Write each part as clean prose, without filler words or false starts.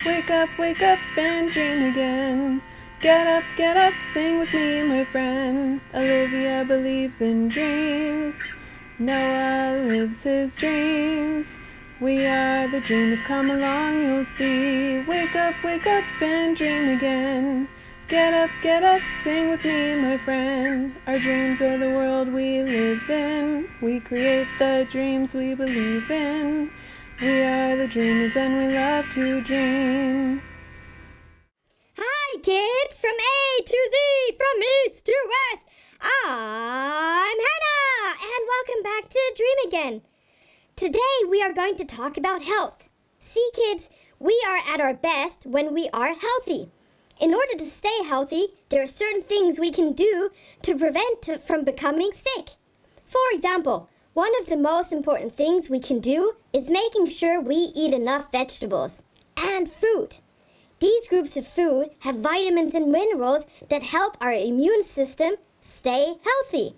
wake up and dream again. Get up, sing with me, my friend. Olivia believes in dreams. Noah lives his dreams. We are the dreamers, come along, you'll see. Wake up and dream again. Get up, sing with me, my friend. Our dreams are the world we live in. We create the dreams we believe in. We are the dreamers and we love to dream. Hi kids, from A to Z, from East to West. I'm Hannah and welcome back to Dream Again. Today we are going to talk about health. See kids, we are at our best when we are healthy. In order to stay healthy, there are certain things we can do to prevent from becoming sick. For example, one of the most important things we can do is making sure we eat enough vegetables and fruit. These groups of food have vitamins and minerals that help our immune system stay healthy.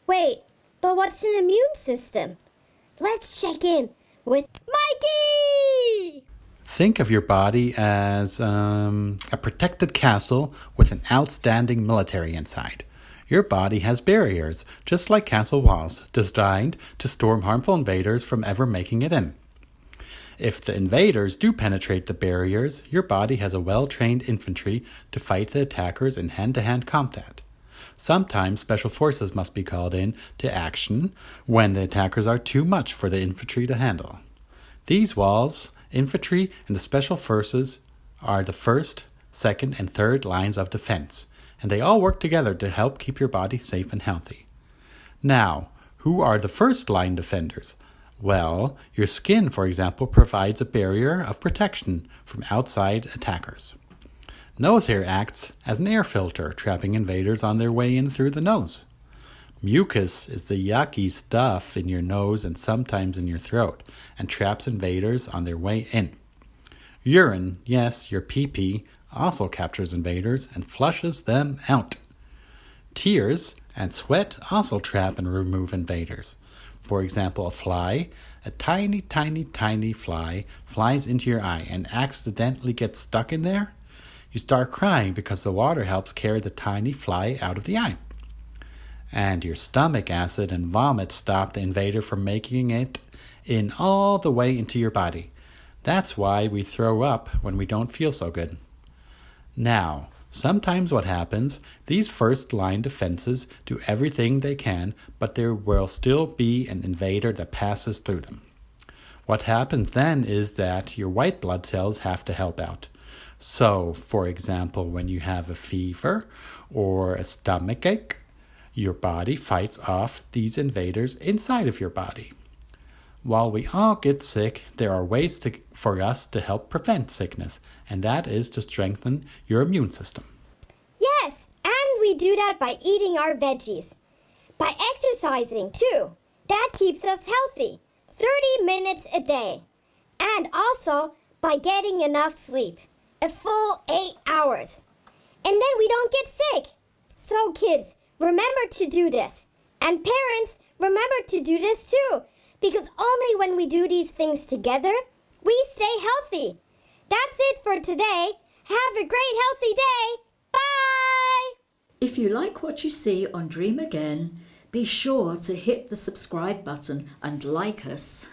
Wait, but what's an immune system? Let's check in with Mikey! Think of your body as a protected castle with an outstanding military inside. Your body has barriers, just like castle walls, designed to storm harmful invaders from ever making it in. If the invaders do penetrate the barriers, your body has a well-trained infantry to fight the attackers in hand-to-hand combat. Sometimes special forces must be called in to action when the attackers are too much for the infantry to handle. These walls, infantry, and the special forces are the first, second, and third lines of defense, and they all work together to help keep your body safe and healthy. Now, who are the first line defenders? Well, your skin, for example, provides a barrier of protection from outside attackers. Nose hair acts as an air filter, trapping invaders on their way in through the nose. Mucus is the yucky stuff in your nose and sometimes in your throat, and traps invaders on their way in. Urine, yes, your pee-pee, also captures invaders and flushes them out. Tears and sweat also trap and remove invaders. For example, a fly, a tiny fly, flies into your eye and accidentally gets stuck in there. You start crying because the water helps carry the tiny fly out of the eye. And your stomach acid and vomit stop the invader from making it in all the way into your body. That's why we throw up when we don't feel so good. Now, sometimes what happens, these first-line defenses do everything they can, but there will still be an invader that passes through them. What happens then is that your white blood cells have to help out. So, for example, when you have a fever or a stomachache, your body fights off these invaders inside of your body. While we all get sick, there are ways for us to help prevent sickness, and that is to strengthen your immune system. Yes, and we do that by eating our veggies. By exercising, too. That keeps us healthy. 30 minutes a day. And also by getting enough sleep. A full 8 hours. And then we don't get sick. So kids, remember to do this. And parents, remember to do this too. Because only when we do these things together, we stay healthy. That's it for today. Have a great healthy day. Bye! If you like what you see on Dream Again, be sure to hit the subscribe button and like us.